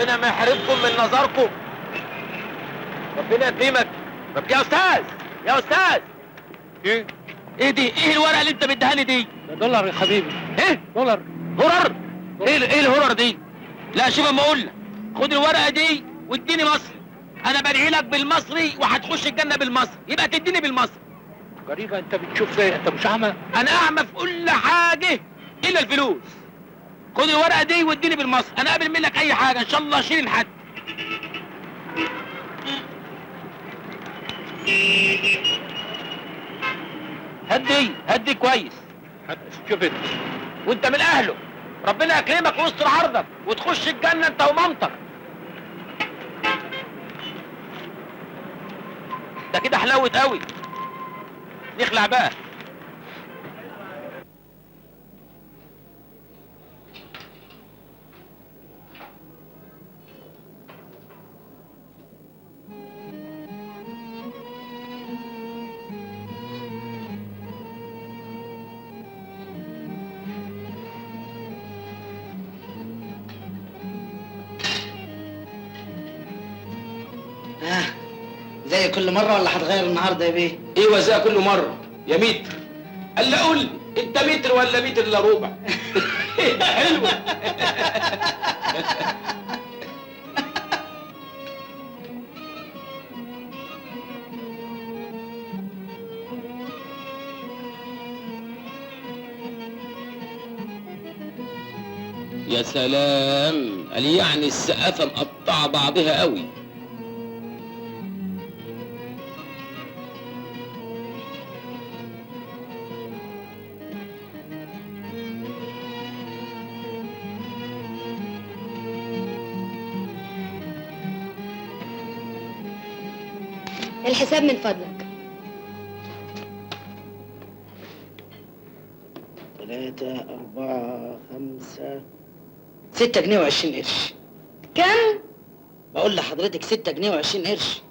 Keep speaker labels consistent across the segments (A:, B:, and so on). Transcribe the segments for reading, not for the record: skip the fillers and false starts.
A: ربنا ما يحرمكم من نظركم. ربنا يكرمك. يا استاذ يا استاذ، ايه دي؟ ايه الورقه اللي انت مديها لي دي؟
B: ده دولار يا حبيبي.
A: ايه
B: دولار.
A: هرر؟ ايه الهرر دي؟ لا شوف اما اقول لك، خد الورقه دي واديني مصري. انا بدعي لك بالمصري وهتخش الجنه بالمصري، يبقى تديني بالمصري.
B: غريبه، انت بتشوف زي انت مش اعمى؟
A: انا اعمى في كل حاجه الا الفلوس. خد الورقه دي واديني بالمصري، انا قابل منك اي حاجه ان شاء الله اشيل الحد. هدي كويس.
B: شوف انت.
A: وانت من اهله، ربنا يكرمك ويستر عرضك وتخش الجنه انت ومامتك. ده كده حلاوه قوي. نخلع بقى.
C: زي كل مرة ولا هتغير النهارده يا بيه؟
A: ايوه زي كل مره يا متر. قال لي قول لي انت متر ولا متر الا ربع؟ حلوه. يا سلام، قال يعني السقافه مقطعه بعضها قوي.
D: الحساب من فضلك.
C: 3 4 5 6 جنيه و20 قرش.
D: كم؟
C: بقول لحضرتك 6 جنيه و20 قرش.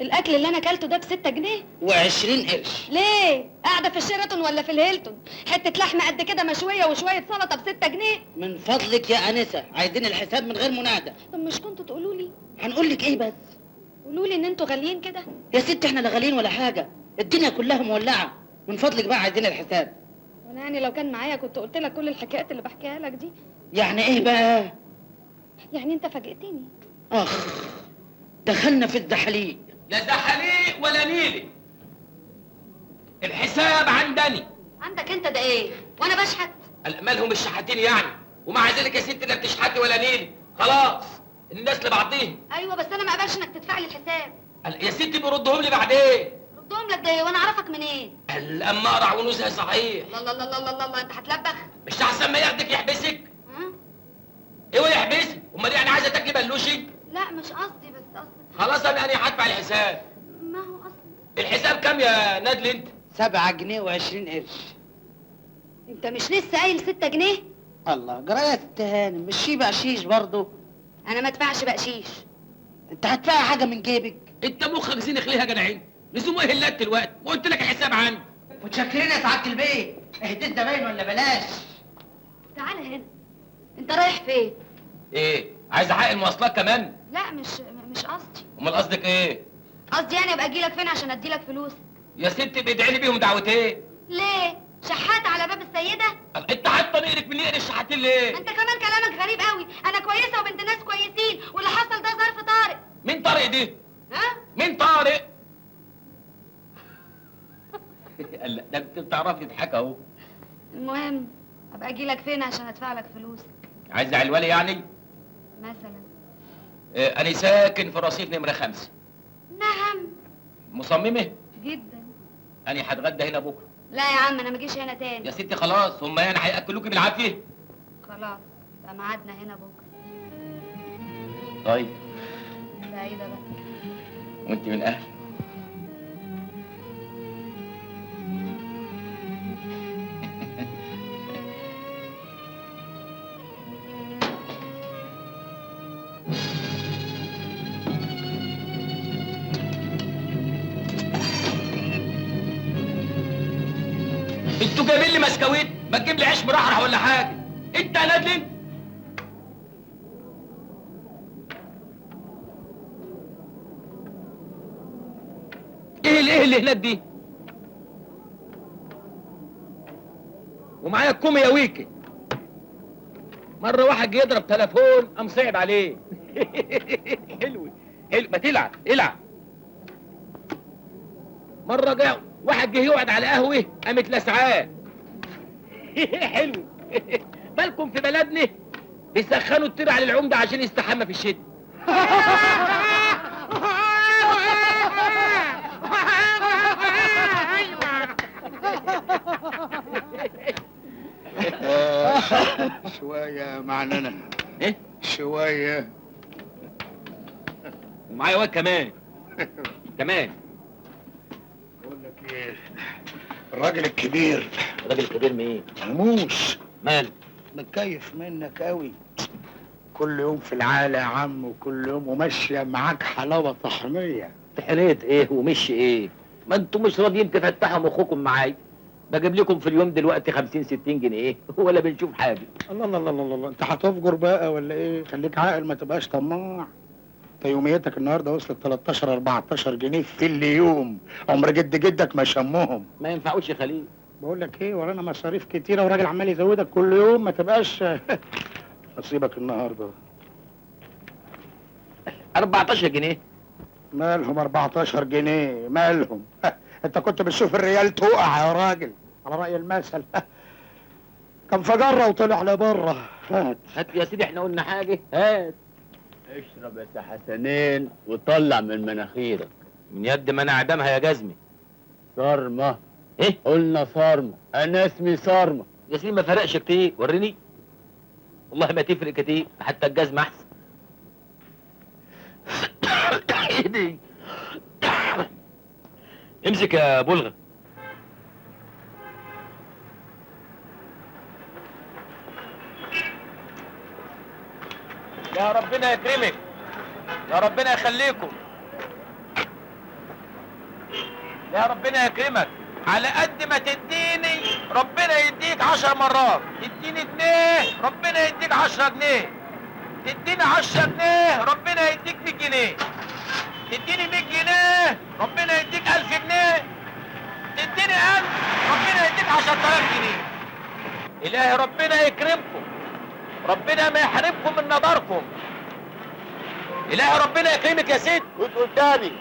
D: الاكل اللي انا اكلته ده ب6 جنيه
C: و20 قرش.
D: ليه؟ قاعده في الشيراتون ولا في الهيلتون؟ حته لحمه قد كده مشويه وشويه سلطه ب6 جنيه.
C: من فضلك يا انسه، عايزين الحساب من غير منادى.
D: طب مش كنتوا تقولوا لي؟
C: هنقول لك ايه بس؟
D: قولوا لي ان انتوا غاليين كده.
C: يا ست احنا لا غاليين ولا حاجه، الدنيا كلها مولعه. من فضلك بقى عايزين الحساب.
D: وانا يعني لو كان معايا كنت قلت لك كل الحكايات اللي بحكيها لك دي.
C: يعني ايه بقى؟
D: يعني انت فاجئتني.
C: اخ، دخلنا في الزحليق.
A: لا زحليق ولا نيلي، الحساب عندني.
D: عندك انت ده ايه؟ وانا بشحت؟
A: مالهم الشحاتين يعني؟ ومع ذلك يا ست لا بتشحتي ولا نيلي، خلاص الناس لبعضيهم.
D: ايوه بس انا ما اقبلش انك تدفع لي الحساب.
A: يا ستي بيردهم لي بعدين.
D: ردهم لك ده ايه وانا اعرفك منين؟
A: اما اقرع ونوزها صحيح.
D: الله الله الله الله الله، انت هتلبخ؟
A: مش احسن ما ياخدك يحبسك؟
D: ها؟
A: ايوه يحبسك، امال يعني عايزه تاكلي بلوشي؟
D: لا مش قصدي، بس قصدي
A: خلاص انا هدفع الحساب.
D: ما هو قصدي.
A: الحساب كام يا نادل انت؟
C: 7 جنيه و20 قرش.
D: انت مش لسه قايل 6 جنيه؟
C: الله، جرايه التهانم مش في بقشيش برضه؟
D: انا ما ادفعش بقشيش.
C: انت هتدفعي حاجه من جيبك؟
A: انت مخك زينخ ليه يا جدعين؟ لزوم ايه اللات دلوقتي؟ وقلت لك الحساب عندي.
C: متشكرين يا سعاده البيت. اهديت ده باين ولا بلاش؟
D: تعالى هنا. انت رايح فين؟
A: ايه؟ عايز حق المواصلات كمان؟
D: لا مش قصدي.
A: امال قصدك ايه؟
D: قصدي يعني ابقى اجيلك فين عشان اديلك فلوس؟
A: يا ستي بادعي لي بيهم دعوتين.
D: ليه؟ شحات على باب السيده؟
A: انت حاطه نقرك من نقر الشحاتين ليه؟
D: انت كمان كلامك غريب قوي. انا كويسه وبنت ناس كويسين، واللي حصل ده ظرف طارئ.
A: مين طارق دي؟
D: ها؟
A: مين طارق؟ لا ده انت بتعرفي تضحك اهو.
D: المهم ابقى اجيلك فين عشان ادفع لك فلوسك؟
A: عايز علوالي يعني؟
D: مثلا.
A: انا ساكن في رصيف نمره 5.
D: نعم.
A: مصممه؟
D: جدا.
A: انا هتغدى هنا بكره.
D: لا يا عم انا ما اجيش هنا تاني.
A: يا ستي خلاص، هم يعني هياكلوكي بالعافيه؟
D: خلاص يبقى ميعادنا هنا بكره.
A: طيب.
D: سعيده بقى.
A: وانت من اهل. انتوا جايبين لي مسكويت، ما تجيب لي عيش مرحرح ولا حاجه. انت يا نادل ايه اللي هناك دي؟ ومعايا الكومي يا ويكي. مرة واحد جه يضرب تليفون قام صعب عليه. حلو حلو، ما تلعب العب. مرة جه واحد جه يقعد على قهوة قامت لسعاه. حلو. بالكم في بلدنا بيسخنوا الطير على العمدة عشان يستحمى في الشتاء.
E: شوية معننا
A: ايه؟
E: شوية.
A: ومعايا واد كمان. كمان.
E: بقول لك ايه، الراجل الكبير
A: الراجل الكبير مين؟
E: هموش
A: مال؟
E: متكيف منك قوي، كل يوم في العالة يا عم، وكل يوم وماشية معاك حلاوة طحنية.
A: تحنيت ايه ومش ايه؟ ما انتم مش راضيين تفتحوا مخكم معايا. بجيب لكم في اليوم دلوقتي 50 60 جنيه ولا بنشوف حاجه.
E: الله الله الله الله الله، انت هتفجر بقى ولا ايه؟ خليك عاقل ما تبقاش طماع. انت يوميتك النهارده وصلت 13 14 جنيه في اليوم، عمر جدك ما شمهم.
A: ما ينفعوش يا خليل.
E: بقول لك ايه، ورانا مصاريف كتيره وراجل عمال يزودك كل يوم، ما تبقاش نصيبك النهارده.
A: 14 جنيه.
E: مالهم 14 جنيه مالهم؟ انت كنت بتشوف الريال تقع يا راجل على رأي المثل. كان فجرة وطلع لبره. هات
A: هات يا سيدي، احنا قلنا حاجه؟ هات.
F: اشرب يا حسنين وطلع من مناخيرك.
A: من يد ما انا اعدمها يا جزمي.
F: صارمة.
A: ايه؟
F: قلنا صارمة، انا اسمي صارمة.
A: يا سيدي ما فرقش كتير، وريني. والله ما تفرق كتير، حتى الجزمه احسن. ايه دي؟ امسك يا بلغة. يا ربنا يكرمك، يا ربنا يخليكم، يا ربنا يكرمك. على قد ما تديني ربنا يديك 10 مرات. تديني جنيه ربنا يديك 10 جنيه. تديني 10 جنيه ربنا يديك 100 جنيه. تديني 100 جنيه ربنا يديك 1000 جنيه. تديني 1000 ربنا يديك 10000 جنيه. إلهي ربنا يكرمكم، ربنا ما يحرمكم من نظركم. إلهي ربنا يكرمك يا ست.
F: فوت قدامي.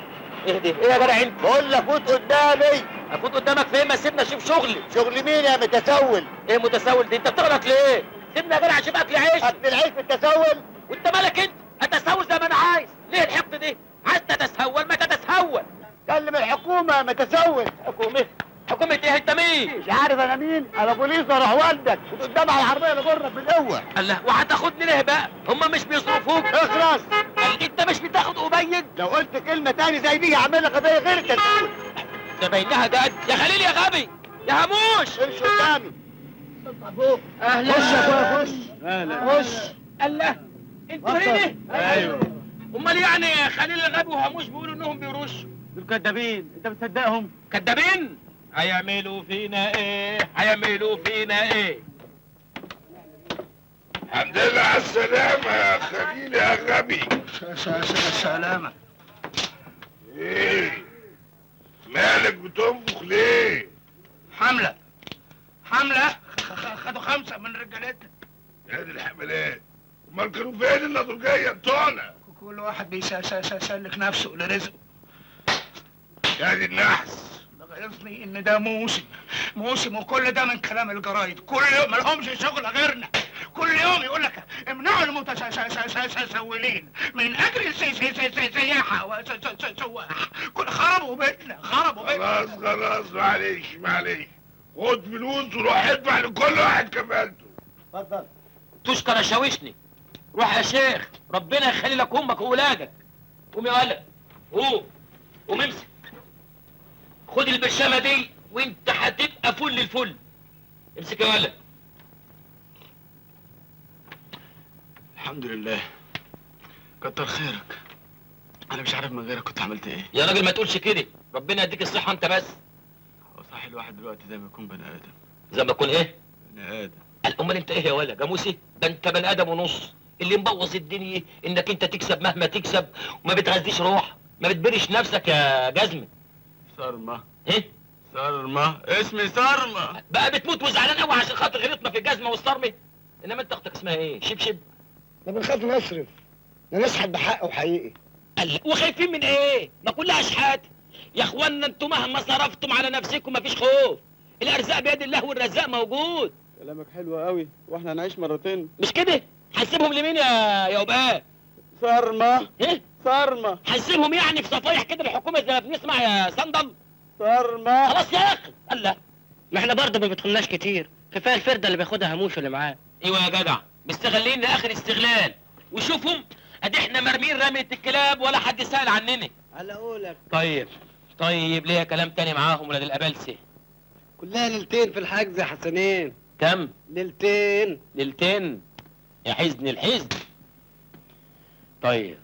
A: اهدي، ايه يا جدع انت؟
F: بقول لك فوت قدامي.
A: افوت قدامك فين؟ ما سيبنا اشوف شغلي.
F: شغل مين يا متسول؟
A: ايه متسول دي؟ انت بتغلط ليه؟ سيبنا يا جدع اشوف اكل عيش.
F: اكل العيش في التسول؟
A: وانت مالك انت؟ اتسول زي ما انا عايز. ليه الحقد دي؟ عايز تتسول ما تتسول.
F: كلم الحكومة يا متسول.
A: حكومة؟ حكومة ايه؟ انت مين؟
F: مش عارف انا مين؟ انا بوليس وراح والدك. فوت قدام على العربية اللي جرك بالقوة.
A: الله، وهتاخدني ليه بقى؟ هما مش بيصرفوك؟
F: اخرس.
A: قال انت مش بتاخد أبيض؟
F: لو قلت كلمة تاني زي دي هعمل لك قضية غير التسول.
A: ده بينها جد. يا خليل يا غبي يا هموش.
F: امشي قدامي.
A: اهلا.
E: خش يا اخويا خش.
F: اهلا.
E: خش.
A: الله، انتوا هنا؟
F: ايوه.
A: امال يعني خليل الغبي وهموش بيقولوا انهم بيرشوا؟
F: دول كدابين، انت بتصدقهم؟
A: كدابين؟ هيعملوا فينا ايه؟ هيعملوا فينا ايه؟
G: الحمد لله على السلامة يا خليل يا غبي.
E: سلامة.
G: ايه؟ مالك بتنفخ ليه؟
E: حملة خدوا 5 من رجالتنا.
G: يا دي الحملات، امال كانوا فين النضوجية بتوعنا؟
E: كل واحد بيسلك نفسه لرزقه.
G: يا دي النحس.
E: ده غيظني ان ده موسم وكل ده من كلام الجرايد، كل يوم مالهمش شغل غيرنا. كل يوم يقول لك امنعوا المتسولين من اجل السياحه وسواح. خربوا بيتنا.
G: خلاص معلش. خد فلوس وروح ادفع لكل واحد كفالته.
F: اتفضل.
A: تشكر اشاوشني. روح يا شيخ، ربنا يخلي لك امك واولادك. قوم يا ولد، قوم امسك. خد البرشامه دي وانت هتبقى فل الفل. امسك يا ولد.
H: الحمد لله، كتر خيرك. انا مش عارف من غيرك كنت عملت ايه.
A: يا راجل ما تقولش كده، ربنا يديك الصحه انت بس.
H: هو صح الواحد دلوقتي زي ما يكون بني ادم.
A: زي ما تكون ايه؟
H: بني ادم.
A: امال انت ايه يا ولا جاموسي؟ ده انت بني ادم ونص. اللي مبوظ الدنيا انك انت تكسب مهما تكسب وما بتغذيش روح، ما بتبرش نفسك يا جزمه.
H: صرمة.
A: ايه؟
H: صرمة، اسمي صرمة.
A: بقى بتموت وزعلان قوي عشان خاطر غلطنا في الجزمه والصرمه؟ انما انت اختك اسمها ايه؟ شبشب؟
F: ما بنخاف نصرف، نشحت بحق وحقيقي.
A: قال وخايفين من ايه؟ ما كلها شحات. يا اخوانا انتوا مهما صرفتم على نفسكم مفيش خوف. الارزاق بيد الله والرزاق موجود.
H: كلامك حلو قوي، واحنا هنعيش مرتين.
A: مش كده؟ هنسيبهم لمين يا أبقى؟
H: صرمة.
A: ايه؟
H: صرمة.
A: هنسيبهم يعني في صفايح كده الحكومه زي ما بنسمع يا صندل؟
H: صرمة.
A: خلاص يا اخي. الله.
C: ما احنا برضه ما بيدخلناش كتير، كفايه الفرده اللي بياخدها هموش اللي معاه.
A: ايوه يا جدع، مستغلين لاخر استغلال. وشوفهم ادي احنا مرمين رمية الكلاب ولا حد سأل عننا.
F: على قولك
A: طيب ليا كلام تاني معاهم ولاد الابلسه.
F: كلها ليلتين في الحجز يا حسنين.
A: كم؟
F: ليلتين.
A: ليلتين يا حزن الحزن. طيب